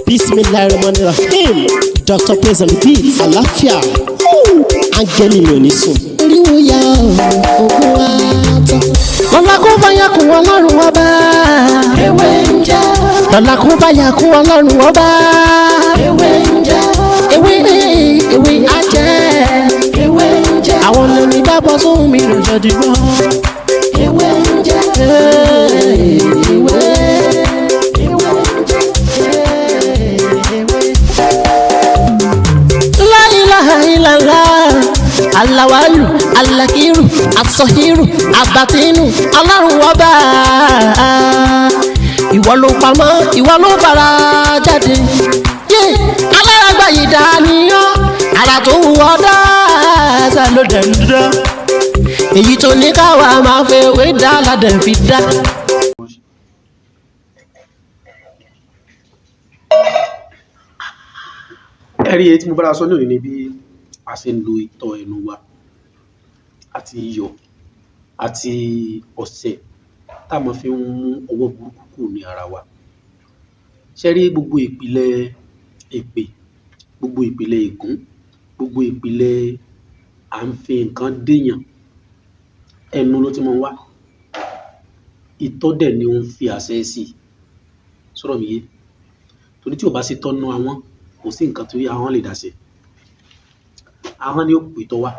Bismillahirrahmanirrahim. Dr. Praise and Beat. Àlàáfíà. Áńgẹ́lì mi ò ní sùn. Oríwo ya ògùn wa tán. Lọ́la kó bá yà kún Ọlọ́run ọba. Ewé ń jẹ́. Lọ́la kó bá yà kún Ọlọ́run ọba. Ewé ń jẹ́. Ewé á jẹ́. Ewé ń jẹ́. Àwọn lórí dábọ̀ sóhun mi lọ́jọ́ dìgbọ́. Ewé ń jẹ́. Ewé. Alawalu, alakiru, asọhiru, abatinu, Ọlọ́run ọba. Ìwọ ló pamọ́, ìwọ ló fara jáde. Alárágbá yìí dániyàn, ara tó wù ọ́ dáadáa ló dẹ̀ ń dán. Èyí tó ní káwa máa fẹ́ wé dá ládẹ̀ fi dá. Ẹ̀rí èyí tí mo bára sọ ní òní ni bí a ṣe ń lo ìtọ̀ ẹnu wa àti iyọ̀ àti ọṣẹ tá a máa fi ń mú ọwọ́ burúkú kúrò ní ara wa. Ṣé rí gbogbo ìpìlẹ̀ èpè, gbogbo ìpìlẹ̀ ègún, gbogbo ìpìlẹ̀ à ń fi nǹkan déyàn, ẹnu ló ti máa ń wá. Ìtọ̀ dẹ̀ ni ó ń fi àṣẹ sí i. Sọ̀rọ̀ mi yé? Torí tí ò bá sí tọ́nu àwọn, kò sí nǹkan tó yẹ àwọn lè dá sí. Àwọn ni ó pè tọ́ wá.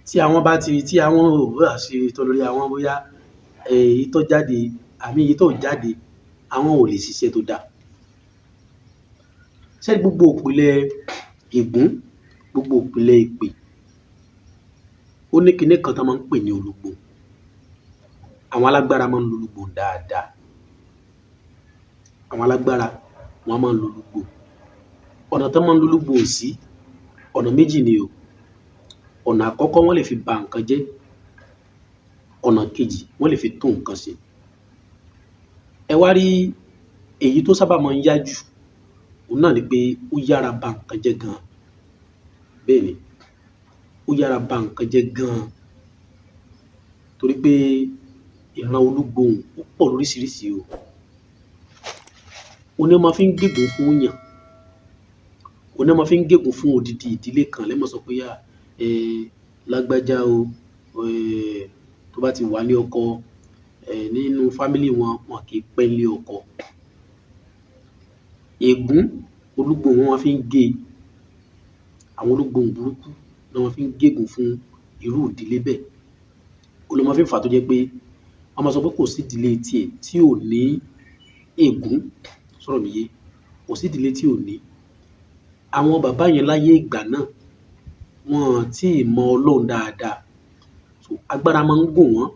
Tí àwọn bá ti tí àwọn ò bá ṣe ìtọ́ lórí àwọn bóyá ìtọ̀ jáde àmì ìtọ̀ jáde, àwọn ò lè ṣiṣẹ́ tó dáa. Ṣé gbogbo ìpìlẹ̀ ègún, gbogbo ìpìlẹ̀ èpè, ó ní kinní kan tó máa ń pè ní olúgbò. Àwọn alágbára máa ń lo olúgbò dáadáa. Àwọn alágbára wọ́n máa ń lo olúgbò. Ọ̀nà tó máa ń lo olúgbò sí ọ̀nà méjì ni o. Ọ̀nà àkọ́kọ́ wọ́n lè fi ba nǹkan jẹ́. Ọ̀nà kejì wọ́n lè fi tún nǹkan ṣe. Ẹ wá rí èyí tó sábà máa ń yá jù, òun náà ni pé ó yára ba nǹkan jẹ́ gan-an. Bẹ́ẹ̀ ni, ó yára ba nǹkan jẹ́ gan-an. Torí pé ìran olúgbò ó pọ̀ lóríṣiríṣi o. Òun ni wọ́n máa fi ń gégùn fún yàn. Òun ni wọ́n máa fi ń gégùn fún odidi ìdílé kan. Lẹ́mọ̀ sọ pé lágbájá o, tó bá ti wà ní ọkọ, nínú fámílì wọn kì í pẹ́ lé ọkọ. Ègún olúgbò wọn máa fi ń gé. Àwọn olúgbò burúkú ni wọ́n fi ń gégùn fún irú ìdílé bẹ́ẹ̀. Òun ló máa fi ń fà tó jẹ́ pé wọ́n máa sọ pé kò sí ìdílé tiẹ̀ tí ò ní ègún. Sọ̀rọ̀ mi yé? Kò sí ìdílé tí ò ní. Àwọn bàbá yẹn láyé ìgbà náà wọn tí ì mọ Ọlọ́run dáadáa. So agbára máa ń gùn wọ́n.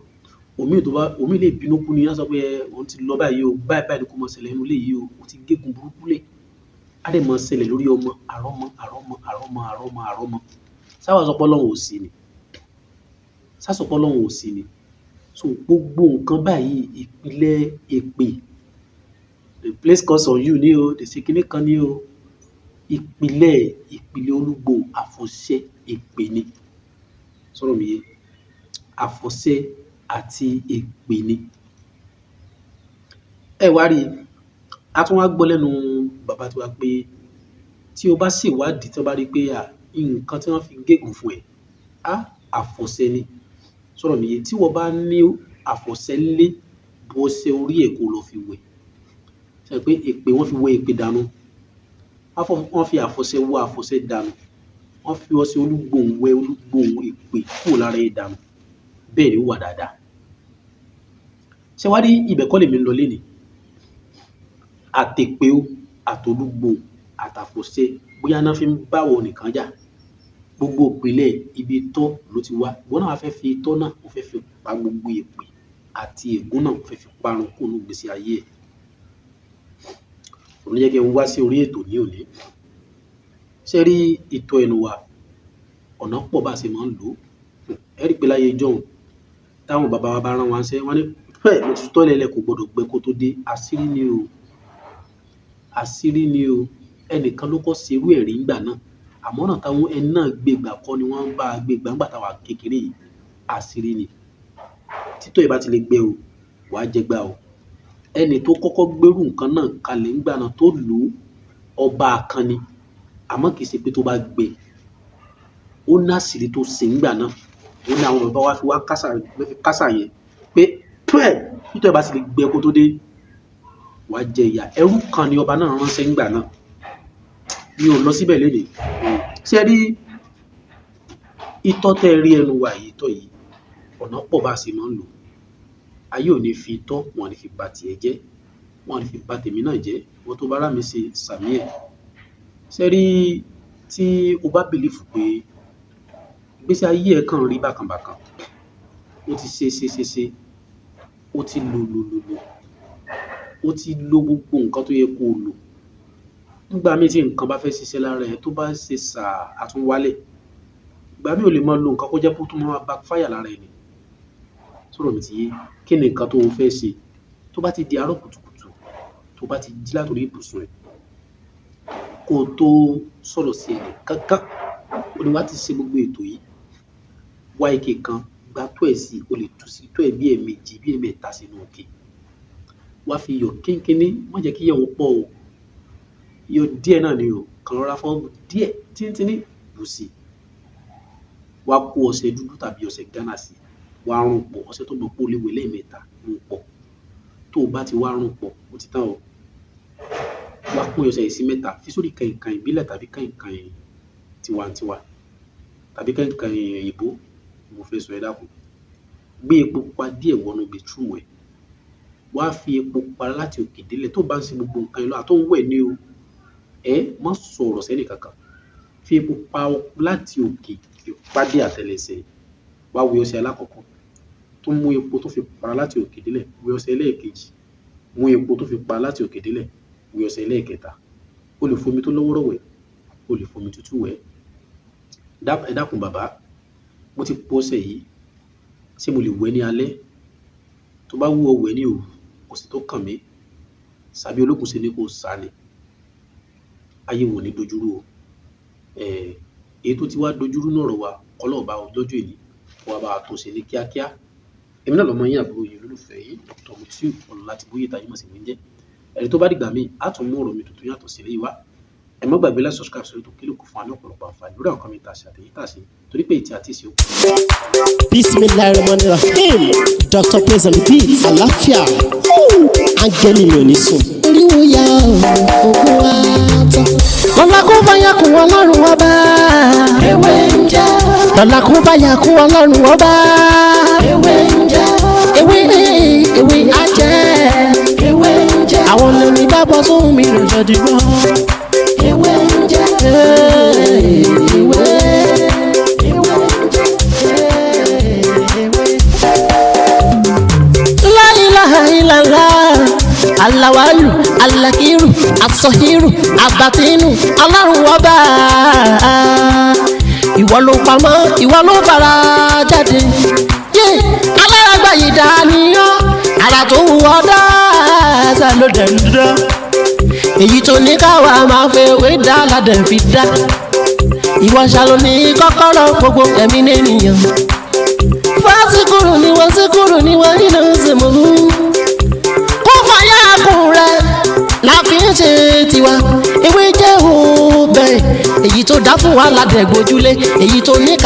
Omi lè bínú kú ni wọ́n sọ pé òun ti lọ báyìí o, báyìí ni kò mọ̀ ṣẹlẹ̀ nínú ilé yìí o, ó ti gégùn burúkú lẹ̀. Á dẹ̀ mọ̀ ṣẹlẹ̀ lórí ọmọ, àrọ́mọ. Sáwà sọ pé Ọlọ́run ò sí ni. Sásọ pé Ọlọ́run ò sí ni. So gbogbo nǹkan báyìí ìpìlẹ̀ èpè. The place calls on you ni o, the ṣe kinní kan ni o. Ìpìlẹ̀ olúgbò àfọ̀ṣẹ èpè ni. Sọ̀rọ̀ mi yé? Àfọ̀ṣẹ àti èpè ni. Ẹ wá rí, a tún wá gbọ́ lẹ́nu bàbá tiwa pé tí o bá ṣèwádìí tí wọ́n bá rí pé nǹkan tí wọ́n fi gégùn fún ẹ, àfọ̀ṣẹ ni. Sọ̀rọ̀ mi yé? Tí wọ́n bá ní àfọ̀ṣẹ lé, bu ọṣẹ orí ẹ̀ kó lọ fi wẹ̀. Ṣé pé èpè wọ́n fi wẹ èpè dànù? Wọ́n fi àfọ̀ṣẹ wọ àfọ̀ṣẹ dànù. Wọ́n fi ọṣẹ olúgbò wẹ olúgbò èpè kúrò lára ẹ̀ dànù. Bẹ́ẹ̀ ni ó wà dáadáa. Ṣé wá rí ibẹ̀ kọ́ lèmi ń lọ lénìí? Àtèpè o, àtolúgbò, àtàfọ̀ṣẹ, bóyá náà fi ń báwọ̀ nìkan jà. Gbogbo ìpìlẹ̀ ibi ìtọ̀ ló ti wá. Ìwọ náà wá fẹ́ fi ìtọ̀ náà, ó fẹ́ fi pa gbogbo èpè àti ègún náà, ó fẹ́ fi parun kúrò nínú ìgbésí ayé ẹ̀. Òun ló jẹ́ kí n wá sí orí ètò ní òní. Ṣé rí ìtọ̀ ẹnu wa? Ọ̀nà pọ̀ bá ṣe máa ń lò ó. Ẹ rí pé láyé ìjọ́un, táwọn bàbá wa bá rán wa ṣẹ́, wọ́n ní mo ti tọ́ lẹ́lẹ̀ kò gbọdọ̀ gbẹ kó tó dé. Àṣírí ni o. Àṣírí ni o. Ẹnìkan ló kọ́ ṣerú ẹ̀rí ńgbà náà. Àmọ́ ọ̀nà táwọn ẹni náà gbé gbà kọ́ ni wọ́n bá gbé gbà ńgbà táwa kékeré yìí. Àṣírí ni. Títọ́ ẹ bá ti lè gbẹ o, wàá jẹ gbà o. ẹni tó kọ́kọ́ gbérù nǹkan náà kalẹ̀ ńgbà náà tó lò ọba kan ni àmọ́ kì í ṣe pé tó bá gbé ó ní àṣírí tó ṣe ńgbà náà ó ní àwọn bàbá wa fi wá kásà yẹn pé nítorí bá sì lè gbé kó tó dé wá jẹ ìyà. ẹrú kan ni ọba náà ránṣẹ́ ńgbà náà mi ò lọ síbẹ̀ lénìí. ṣé ẹ rí itọ́ tẹ́ rí ẹnu wa yìí tọ́ yìí ọ̀nà pọ̀ bá a ṣe máa ń lò. ayé ò ní fi itọ́ wọn ní fi bà tiẹ̀ jẹ́ wọn ní fi bà tèmi náà jẹ́ wọn tó bá rà mí ṣe sàmí ẹ̀. ṣé rí tí o bá bìlífù pé ìgbésí ayé ẹ̀ kàn rí bákanbàkan ó ti ṣe ó ti lò ó ti lo gbogbo nǹkan tó yẹ kó o lò. nígbà míì tí nǹkan bá fẹ́ ṣiṣẹ́ lára ẹ̀ tó bá ṣe àtúnwálẹ̀ ìgbà míì ò lè máa lo nǹkan kó jẹ́ kó tó máa backfire lára ẹ̀ ni. sọ̀rọ̀ mi ti yé kí ni nǹkan tó o fẹ́ ṣe tó bá ti di àárọ̀ kùtùkùtù tó bá ti jí látòrí ibùsùn ẹ̀ kó o tó sọ̀rọ̀ sí ẹ̀yìn kankan o ní wá ti ṣe gbogbo ètò yìí wá ike kan gba tó ẹ̀ sí o lè tú sí tó ẹ̀ bí ẹ̀ẹ̀mejì bí ẹ̀ẹ̀mẹ́ta sínú òkè wá fi iyọ̀ kínkínní má jẹ́ kí iyọ̀ pọ̀ o iyọ̀ díẹ̀ náà ni o kàn rọra fọ́ díẹ̀ tíntínní bù sí wá kó ọṣẹ dúdú tàbí ọṣẹ Ghana sí wá rún pọ̀ ọṣẹ tó gbọ́ pé o lè wẹ̀ lẹ́ẹ̀mẹ́ta rún pọ̀ tó o bá ti wá rún pọ̀ ó ti tán o wá pín ọṣẹ yìí sí mẹ́ta fi sórí kàìnkàìn ìbílẹ̀ tàbí kàìnkàìn tiwantiwa tàbí kàìnkàìn òyìnbó mo fẹ́ sọ ẹ dákun gbé epo pupa díẹ̀ wọnú bẹtúrúmù ẹ̀ wá fi epo pupa láti òkè délẹ̀ tó bá ń ṣe gbogbo nǹkan ìlú àtọ́ ń wẹ̀ ní o má sọ̀rọ̀ sẹ́nì kankan fi epo pupa láti òkè fi pàdé àtẹlẹsẹ̀ wá wẹ ọṣẹ alákọ̀ọ́kọ́ tó mú epo tó fi para láti òkè délẹ̀ wẹ ọṣẹ ẹlẹ́ẹ̀kejì mú epo tó fi para láti òkè délẹ̀ wẹ ọṣẹ ẹlẹ́ẹ̀kẹta o lè fomi tó lọ́wọ́rọ́ wẹ̀ o lè fomi tútù wẹ̀ ẹ dákun bàbá mo ti po ọṣẹ yìí ṣé mo lè wẹ̀ ní alẹ́ tó bá wù ọ́ wẹ̀ ní òru kò sí tó kàn mí sàbí ológun ṣe ní kò sá ni ayé wò ní dojúrú o èyí tó ti wá dojúrú náà rọ̀ wá ọlọ́ọ̀bá lọ́jọ́ èyí wà bá a tó ṣe ní kíákíá. èmi náà lọ́mọ yín àbúrò yìí olólùfẹ́ yìí Dr. Mutiu Ọlátíbóyè táyé mọ̀ sí mi ń jẹ́ ẹni tó bá dìgbà míì á tún mú ọ̀rọ̀ mi tuntun yàtọ̀ sí eléyìí wá. ẹ má gbàgbé láti subscribe sórí ètò Kílíkù fún wa ní ọ̀pọ̀lọpọ̀ àǹfààní lórí àwọn kan mi tà sí àtẹ̀yí tà sí torí pé ìtì àti ìṣe òkú. Bismillahirrahmanirrahim. Dr. Praise and Beat àlàáfíà áńgẹ́lì mi ò ní sùn. oríwo ya ògùn wa tán. lọ́la kó bá yà kún ọlọ́run ọba. ewé ń jẹ́. lọ́la kó bá yà kún ọlọ́run ọba. ewé ń jẹ́. ewé ajẹ́. ewé ń jẹ́. àwọn lórí bá bọ́ sóhun mi lọ́jọ́ dìgbọ́. ewé ń jẹ́. ewé. Alawalu, alakiru, asọhiru, abatinu, Ọlọ́run ọba. Ìwọ ló pamọ́, ìwọ ló fara jáde. Alárágbá yìí dániyàn, ara tó wù ọ́ dáadáa ló dẹ̀ ń dá. Èyí tó ní káwa máa fẹ́ wé dá ládẹ̀ fi dá. Ìwọ ṣàlò ní kọ́kọ́rọ́ gbogbo ẹ̀mí nìyẹn. Fásikúrú ni wọ́n nínú ìsìnkú. La fi ń ṣe tiwa ewé jẹ́ òbẹ̀ èyí tó dá fún wa ládẹ̀ gbójúlé èyí tó ní ká.